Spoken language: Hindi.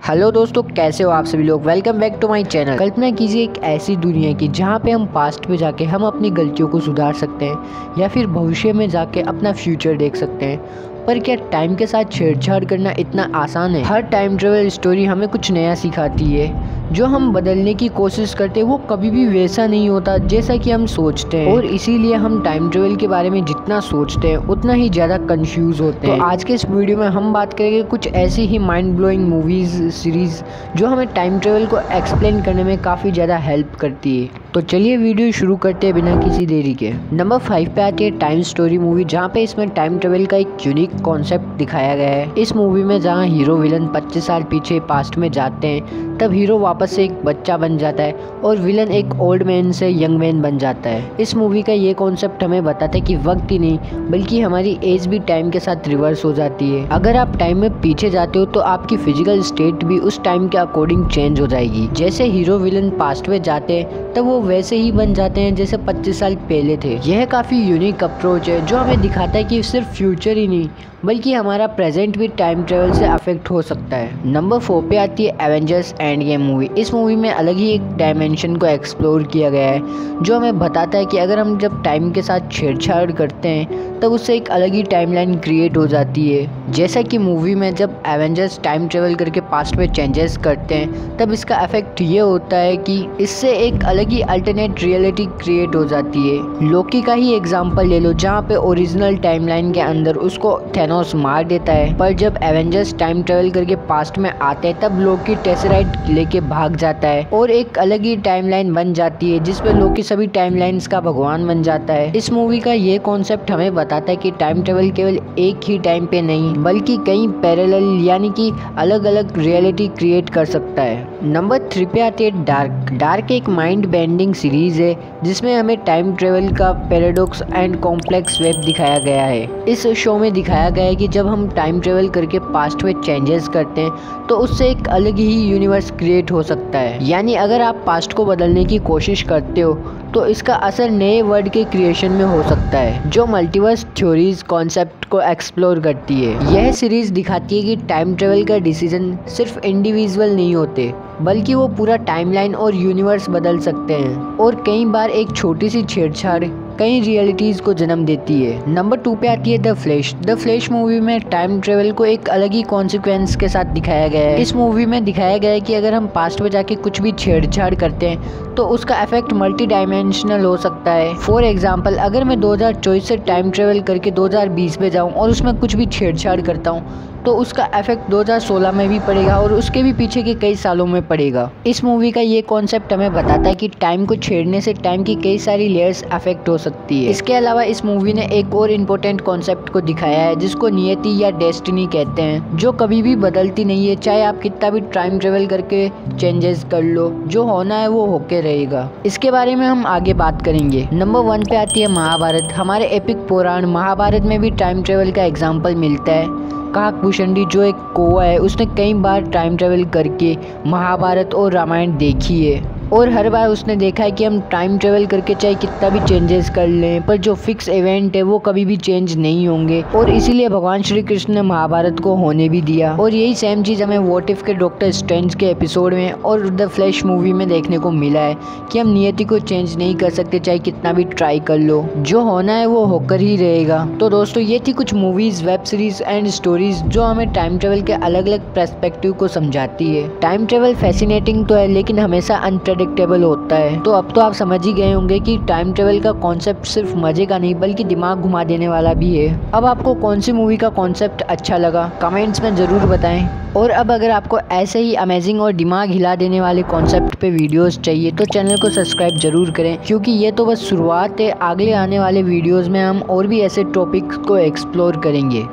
हेलो दोस्तों, कैसे हो आप सभी लोग। Welcome back to my channel. कल्पना कीजिए एक ऐसी दुनिया की जहाँ पे हम पास्ट में जाके हम अपनी गलतियों को सुधार सकते हैं या फिर भविष्य में जाके अपना फ्यूचर देख सकते हैं। पर क्या टाइम के साथ छेड़छाड़ करना इतना आसान है? हर टाइम ट्रेवल स्टोरी हमें कुछ नया सिखाती है। जो हम बदलने की कोशिश करते हैं वो कभी भी वैसा नहीं होता जैसा कि हम सोचते हैं, और इसीलिए हम टाइम ट्रेवल के बारे में जितना सोचते हैं उतना ही ज़्यादा कंफ्यूज होते हैं। तो आज के इस वीडियो में हम बात करेंगे कुछ ऐसी ही माइंड ब्लोइंग मूवीज़ सीरीज़ जो हमें टाइम ट्रेवल को एक्सप्लेन करने में काफ़ी ज़्यादा हेल्प करती है। तो चलिए वीडियो शुरू करते हैं बिना किसी देरी के। नंबर 5 पे आती है टाइम स्टोरी मूवी, जहाँ पे इसमें टाइम ट्रेवल का एक यूनिक कॉन्सेप्ट दिखाया गया है। इस मूवी में जहाँ हीरो विलन 25 साल पीछे पास्ट में जाते हैं, तब हीरो वापस से एक बच्चा बन जाता है और विलन एक ओल्ड मैन से यंग मैन बन जाता है। इस मूवी का ये कॉन्सेप्ट हमें बताता है कि वक्त ही नहीं बल्कि हमारी एज भी टाइम के साथ रिवर्स हो जाती है। अगर आप टाइम में पीछे जाते हो तो आपकी फिजिकल स्टेट भी उस टाइम के अकॉर्डिंग चेंज हो जाएगी। जैसे हीरो विलन पास्ट में जाते हैं तब वो वैसे ही बन जाते हैं जैसे 25 साल पहले थे। यह काफ़ी यूनिक अप्रोच है जो हमें दिखाता है कि सिर्फ फ्यूचर ही नहीं बल्कि हमारा प्रेजेंट भी टाइम ट्रेवल से अफेक्ट हो सकता है। नंबर 4 पे आती है एवेंजर्स एंड गेम मूवी। इस मूवी में अलग ही एक डायमेंशन को एक्सप्लोर किया गया है जो हमें बताता है कि अगर हम जब टाइम के साथ छेड़छाड़ करते हैं तब उससे एक अलग ही टाइमलाइन क्रिएट हो जाती है। जैसा कि मूवी में जब एवेंजर्स टाइम ट्रेवल करके पास्ट में चेंजेस करते हैं तब इसका इफेक्ट ये होता है कि इससे एक अलग ही अल्टरनेट रियलिटी क्रिएट हो जाती है। लोकी का ही एग्जांपल ले लो, जहाँ पे ओरिजिनल टाइमलाइन के अंदर उसको थैनोस मार देता है, पर जब एवेंजर्स टाइम ट्रेवल करके पास्ट में आते हैं तब लोकी टेसराइट लेके भाग जाता है और एक अलग ही टाइमलाइन बन जाती है जिसपे लोकी सभी टाइमलाइंस का भगवान बन जाता है। इस मूवी का ये कॉन्सेप्ट हमें बताता है कि टाइम ट्रेवल केवल एक ही टाइम पे नहीं बल्कि कई पैरेलल यानी कि अलग अलग रियलिटी क्रिएट कर सकता है। नंबर 3 पे आती है डार्क। डार्क एक माइंड बेंडिंग सीरीज है जिसमें हमें टाइम ट्रेवल का पैराडॉक्स एंड कॉम्प्लेक्स वेब दिखाया गया है। इस शो में दिखाया गया है कि जब हम टाइम ट्रेवल करके पास्ट में चेंजेस करते हैं तो उससे एक अलग ही यूनिवर्स क्रिएट हो सकता है। यानी अगर आप पास्ट को बदलने की कोशिश करते हो तो इसका असर नए वर्ड के क्रिएशन में हो सकता है, जो मल्टीवर्स थ्योरीज कॉन्सेप्ट को एक्सप्लोर करती है। यह सीरीज दिखाती है कि टाइम ट्रेवल का डिसीजन सिर्फ इंडिविजुअल नहीं होते बल्कि वो पूरा टाइमलाइन और यूनिवर्स बदल सकते हैं, और कई बार एक छोटी सी छेड़छाड़ कई रियलिटीज़ को जन्म देती है। नंबर 2 पे आती है the flash. The flash movie में टाइम ट्रेवल को एक अलग ही कॉन्सिक्वेंस के साथ दिखाया गया है। इस मूवी में दिखाया गया है कि अगर हम पास्ट में जाके कुछ भी छेड़छाड़ करते हैं तो उसका इफेक्ट मल्टी डायमेंशनल हो सकता है। फॉर एग्जाम्पल, अगर मैं 2024 से टाइम ट्रेवल करके 2020 में जाऊँ और उसमें कुछ भी छेड़छाड़ करता हूँ तो उसका इफेक्ट 2016 में भी पड़ेगा और उसके भी पीछे के कई सालों में पड़ेगा। इस मूवी का ये कॉन्सेप्ट हमें बताता है कि टाइम को छेड़ने से टाइम की कई सारी लेयर्स अफेक्ट हो सकती है। इसके अलावा इस मूवी ने एक और इम्पोर्टेंट कॉन्सेप्ट को दिखाया है जिसको नियति या डेस्टिनी कहते हैं, जो कभी भी बदलती नहीं है। चाहे आप कितना भी टाइम ट्रेवल करके चेंजेस कर लो, जो होना है वो होके रहेगा। इसके बारे में हम आगे बात करेंगे। नंबर 1 पे आती है महाभारत। हमारे एपिक पुराण महाभारत में भी टाइम ट्रेवल का एग्जाम्पल मिलता है। काकभूषणी जो एक कौवा है उसने कई बार टाइम ट्रेवल करके महाभारत और रामायण देखी है, और हर बार उसने देखा है कि हम टाइम ट्रेवल करके चाहे कितना भी चेंजेस कर लें पर जो फिक्स इवेंट है वो कभी भी चेंज नहीं होंगे, और इसीलिए भगवान श्री कृष्ण ने महाभारत को होने भी दिया। और यही सेम चीज़ हमें व्हाट इफ के डॉक्टर स्ट्रेंज के एपिसोड में और द फ्लैश मूवी में देखने को मिला है कि हम नियति को चेंज नहीं कर सकते चाहे कितना भी ट्राई कर लो, जो होना है वो होकर ही रहेगा। तो दोस्तों, ये थी कुछ movies, web series and stories जो हमें टाइम ट्रेवल के अलग अलग पर्सपेक्टिव को समझाती है। टाइम ट्रेवल फैसिनेटिंग तो है लेकिन हमेशा अनप्रेडिक्टेबल होता है। तो अब तो आप समझ ही गए होंगे कि टाइम ट्रेवल का कॉन्सेप्ट सिर्फ मजे का नहीं बल्कि दिमाग घुमा देने वाला भी है। अब आपको कौन सी मूवी का कॉन्सेप्ट अच्छा लगा कमेंट्स में ज़रूर बताएं। और अब अगर आपको ऐसे ही अमेजिंग और दिमाग हिला देने वाले कॉन्सेप्ट पे वीडियोस चाहिए तो चैनल को सब्सक्राइब जरूर करें, क्योंकि ये तो बस शुरुआत है। आगे आने वाले वीडियोस में हम और भी ऐसे टॉपिक्स को एक्सप्लोर करेंगे।